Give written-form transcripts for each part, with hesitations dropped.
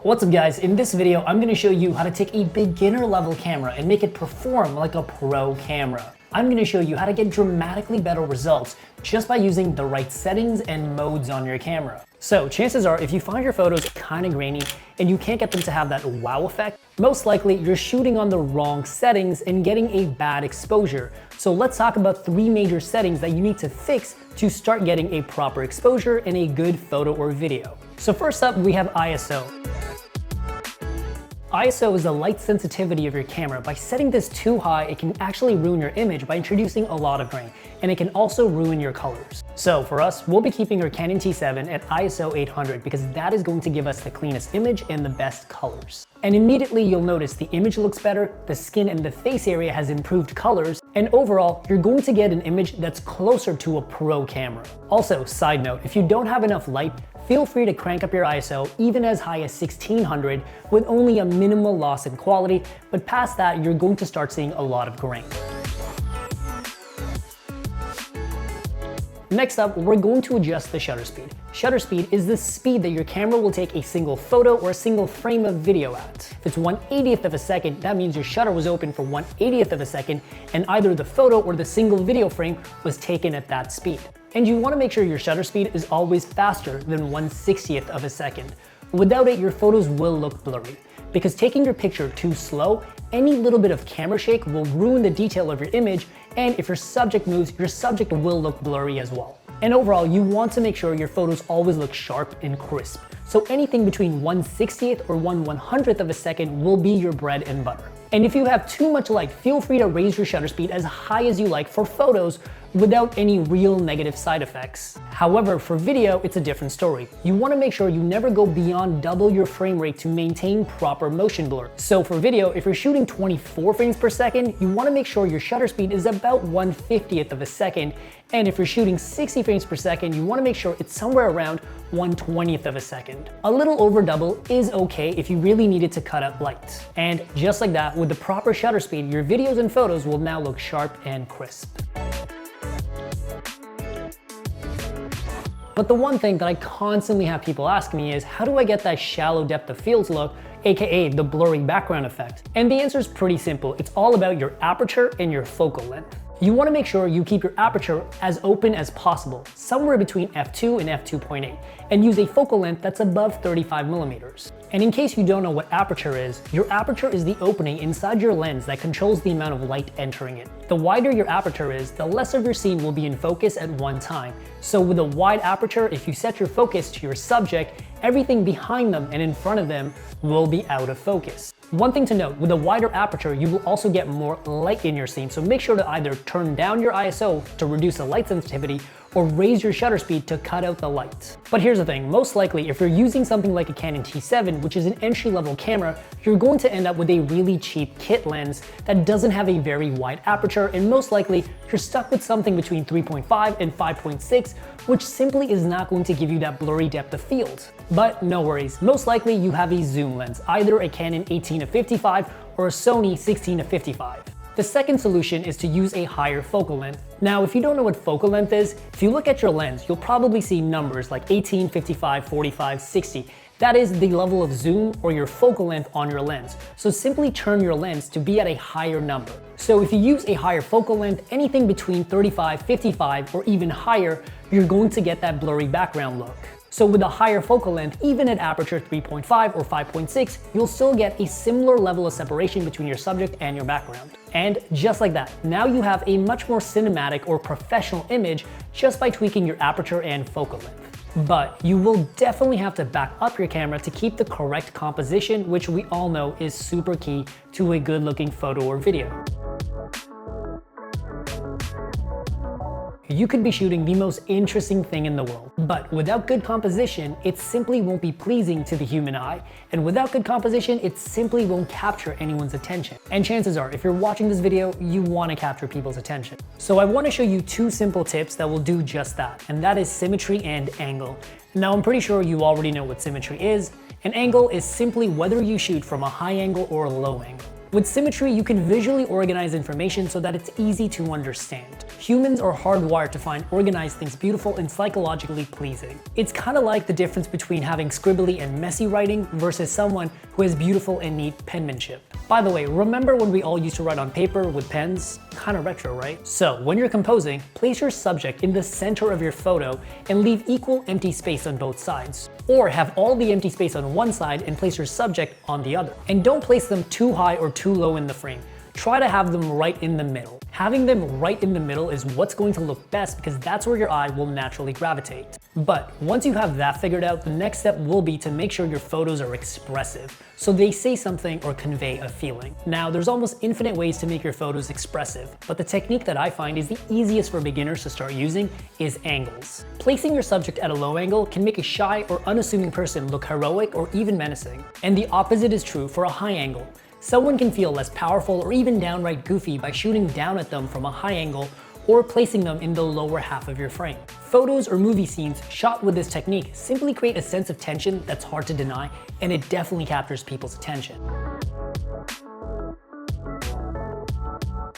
What's up guys, in this video I'm going to show you how to take a beginner level camera and make it perform like a pro camera. I'm going to show you how to get dramatically better results just by using the right settings and modes on your camera. So chances are if you find your photos kind of grainy and you can't get them to have that wow effect, most likely you're shooting on the wrong settings and getting a bad exposure. So let's talk about 3 major settings that you need to fix to start getting a proper exposure in a good photo or video. So first up we have ISO. ISO is the light sensitivity of your camera. By setting this too high, it can actually ruin your image by introducing a lot of grain, and it can also ruin your colors. So for us, we'll be keeping our Canon T7 at ISO 800 because that is going to give us the cleanest image and the best colors. And immediately you'll notice the image looks better, the skin and the face area has improved colors, and overall, you're going to get an image that's closer to a pro camera. Also, side note, if you don't have enough light, feel free to crank up your ISO even as high as 1600 with only a minimal loss in quality, but past that, you're going to start seeing a lot of grain. Next up, we're going to adjust the shutter speed. Shutter speed is the speed that your camera will take a single photo or a single frame of video at. If it's 1/80th of a second, that means your shutter was open for 1/80th of a second and either the photo or the single video frame was taken at that speed. And you want to make sure your shutter speed is always faster than 1/60th of a second. Without it, your photos will look blurry. Because taking your picture too slow, any little bit of camera shake will ruin the detail of your image, and if your subject moves, your subject will look blurry as well. And overall, you want to make sure your photos always look sharp and crisp. So anything between 1/60th or 1/100th of a second will be your bread and butter. And if you have too much light, feel free to raise your shutter speed as high as you like for photos without any real negative side effects. However, for video, it's a different story. You want to make sure you never go beyond double your frame rate to maintain proper motion blur. So for video, if you're shooting 24 frames per second, you want to make sure your shutter speed is about 1/50th of a second. And if you're shooting 60 frames per second, you want to make sure it's somewhere around 1/20th of a second. A little over double is okay if you really needed to cut out light. And just like that, with the proper shutter speed, your videos and photos will now look sharp and crisp. But the one thing that I constantly have people ask me is, how do I get that shallow depth of field look, aka the blurry background effect? And the answer is pretty simple. It's all about your aperture and your focal length. You want to make sure you keep your aperture as open as possible, somewhere between f2 and f2.8, and use a focal length that's above 35 millimeters. And in case you don't know what aperture is, your aperture is the opening inside your lens that controls the amount of light entering it. The wider your aperture is, the less of your scene will be in focus at one time. So with a wide aperture, if you set your focus to your subject, everything behind them and in front of them will be out of focus. One thing to note, with a wider aperture, you will also get more light in your scene, so make sure to either turn down your ISO to reduce the light sensitivity or raise your shutter speed to cut out the light. But here's the thing, most likely if you're using something like a Canon T7, which is an entry-level camera, you're going to end up with a really cheap kit lens that doesn't have a very wide aperture, and most likely you're stuck with something between 3.5 and 5.6, which simply is not going to give you that blurry depth of field. But no worries, most likely you have a zoom lens, either a Canon 18-55 or a Sony 16-55. The second solution is to use a higher focal length. Now, if you don't know what focal length is, if you look at your lens, you'll probably see numbers like 18, 55, 45, 60. That is the level of zoom or your focal length on your lens. So simply turn your lens to be at a higher number. So if you use a higher focal length, anything between 35, 55, or even higher, you're going to get that blurry background look. So with a higher focal length, even at aperture 3.5 or 5.6, you'll still get a similar level of separation between your subject and your background. And just like that, now you have a much more cinematic or professional image just by tweaking your aperture and focal length. But you will definitely have to back up your camera to keep the correct composition, which we all know is super key to a good looking photo or video. You could be shooting the most interesting thing in the world, but without good composition, it simply won't be pleasing to the human eye, and without good composition, it simply won't capture anyone's attention. And chances are, if you're watching this video, you want to capture people's attention. So I want to show you 2 simple tips that will do just that, and that is symmetry and angle. Now I'm pretty sure you already know what symmetry is. An angle is simply whether you shoot from a high angle or a low angle. With symmetry, you can visually organize information so that it's easy to understand. Humans are hardwired to find organized things beautiful and psychologically pleasing. It's kind of like the difference between having scribbly and messy writing versus someone who has beautiful and neat penmanship. By the way, remember when we all used to write on paper with pens? Kind of retro, right? So when you're composing, place your subject in the center of your photo and leave equal empty space on both sides. Or have all the empty space on one side and place your subject on the other. And don't place them too high or too low in the frame. Try to have them right in the middle. Having them right in the middle is what's going to look best because that's where your eye will naturally gravitate. But once you have that figured out, the next step will be to make sure your photos are expressive, so they say something or convey a feeling. Now, there's almost infinite ways to make your photos expressive, but the technique that I find is the easiest for beginners to start using is angles. Placing your subject at a low angle can make a shy or unassuming person look heroic or even menacing. And the opposite is true for a high angle. Someone can feel less powerful or even downright goofy by shooting down at them from a high angle or placing them in the lower half of your frame. Photos or movie scenes shot with this technique simply create a sense of tension that's hard to deny, and it definitely captures people's attention.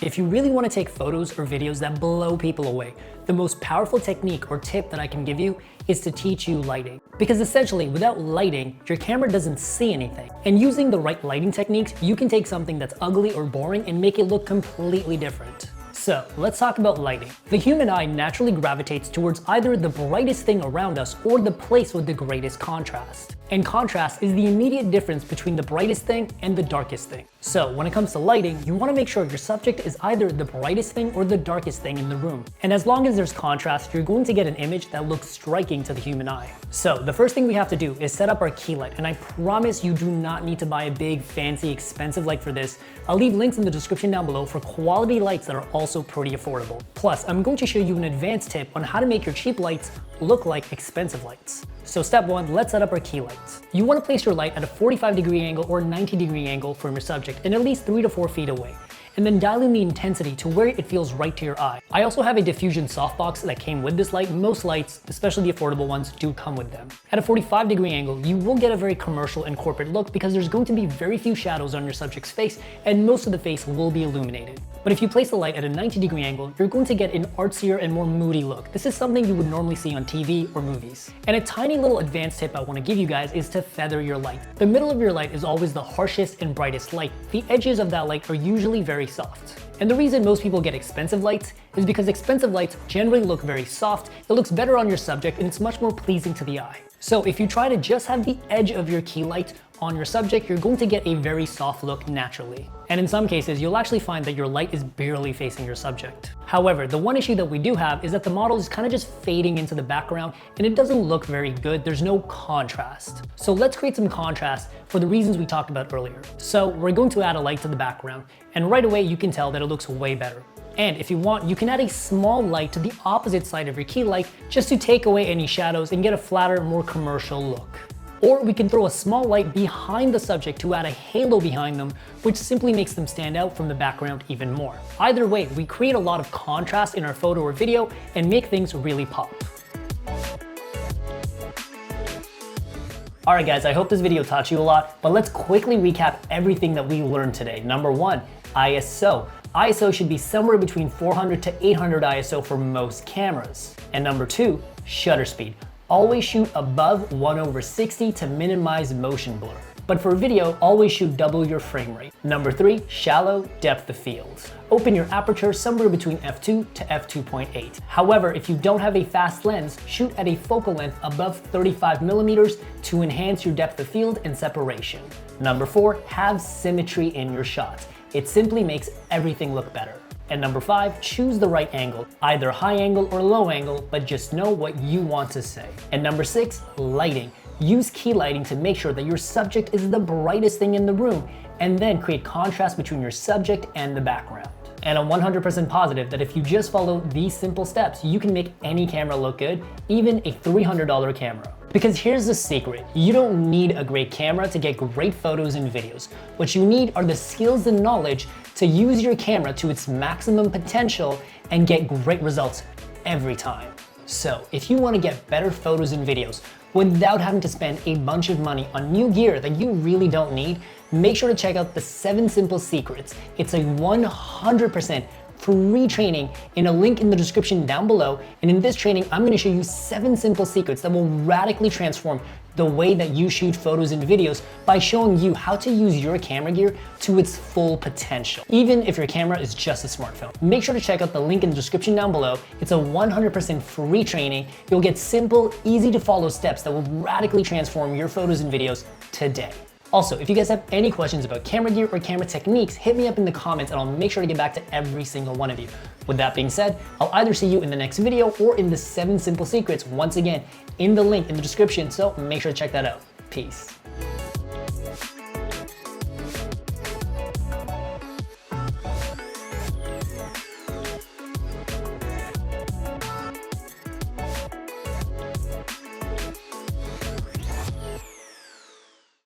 If you really want to take photos or videos that blow people away, the most powerful technique or tip that I can give you is to teach you lighting. Because essentially, without lighting, your camera doesn't see anything. And using the right lighting techniques, you can take something that's ugly or boring and make it look completely different. So let's talk about lighting. The human eye naturally gravitates towards either the brightest thing around us or the place with the greatest contrast. And contrast is the immediate difference between the brightest thing and the darkest thing. So when it comes to lighting, you want to make sure your subject is either the brightest thing or the darkest thing in the room. And as long as there's contrast, you're going to get an image that looks striking to the human eye. So the first thing we have to do is set up our key light, and I promise you do not need to buy a big, fancy, expensive light for this. I'll leave links in the description down below for quality lights that are also pretty affordable. Plus, I'm going to show you an advanced tip on how to make your cheap lights look like expensive lights. So step one, let's set up our key lights. You want to place your light at a 45-degree angle or 90-degree angle from your subject and at least 3 to 4 feet away, and then dial in the intensity to where it feels right to your eye. I also have a diffusion softbox that came with this light. Most lights, especially the affordable ones, do come with them. At a 45-degree angle, you will get a very commercial and corporate look because there's going to be very few shadows on your subject's face and most of the face will be illuminated. But if you place the light at a 90-degree angle, you're going to get an artsier and more moody look. This is something you would normally see on TV or movies. And a tiny little advanced tip I want to give you guys is to feather your light. The middle of your light is always the harshest and brightest light. The edges of that light are usually very soft. And the reason most people get expensive lights is because expensive lights generally look very soft, it looks better on your subject, and it's much more pleasing to the eye. So if you try to just have the edge of your key light on your subject, you're going to get a very soft look naturally. And in some cases, you'll actually find that your light is barely facing your subject. However, the one issue that we do have is that the model is kind of just fading into the background and it doesn't look very good. There's no contrast. So let's create some contrast for the reasons we talked about earlier. So we're going to add a light to the background, and right away you can tell that it looks way better. And if you want, you can add a small light to the opposite side of your key light just to take away any shadows and get a flatter, more commercial look. Or we can throw a small light behind the subject to add a halo behind them, which simply makes them stand out from the background even more. Either way, we create a lot of contrast in our photo or video and make things really pop. Alright guys, I hope this video taught you a lot, but let's quickly recap everything that we learned today. Number one, ISO. ISO should be somewhere between 400 to 800 ISO for most cameras. And number two, shutter speed. Always shoot above 1/60 to minimize motion blur. But for video, always shoot double your frame rate. Number three, shallow depth of field. Open your aperture somewhere between f2 to f2.8. However, if you don't have a fast lens, shoot at a focal length above 35 millimeters to enhance your depth of field and separation. Number four, have symmetry in your shots. It simply makes everything look better. And number five, choose the right angle, either high angle or low angle, but just know what you want to say. And number six, lighting. Use key lighting to make sure that your subject is the brightest thing in the room, and then create contrast between your subject and the background. And I'm 100% positive that if you just follow these simple steps, you can make any camera look good, even a $300 camera. Because here's the secret, you don't need a great camera to get great photos and videos. What you need are the skills and knowledge to use your camera to its maximum potential and get great results every time. So if you want to get better photos and videos without having to spend a bunch of money on new gear that you really don't need, make sure to check out the 7 Simple Secrets. It's a 100% free training in a link in the description down below. And in this training, I'm gonna show you 7 simple secrets that will radically transform the way that you shoot photos and videos by showing you how to use your camera gear to its full potential, even if your camera is just a smartphone. Make sure to check out the link in the description down below. It's a 100% free training. You'll get simple, easy to follow steps that will radically transform your photos and videos today. Also, if you guys have any questions about camera gear or camera techniques, hit me up in the comments and I'll make sure to get back to every single one of you. With that being said, I'll either see you in the next video or in the 7 simple secrets, once again, in the link in the description, so make sure to check that out. Peace.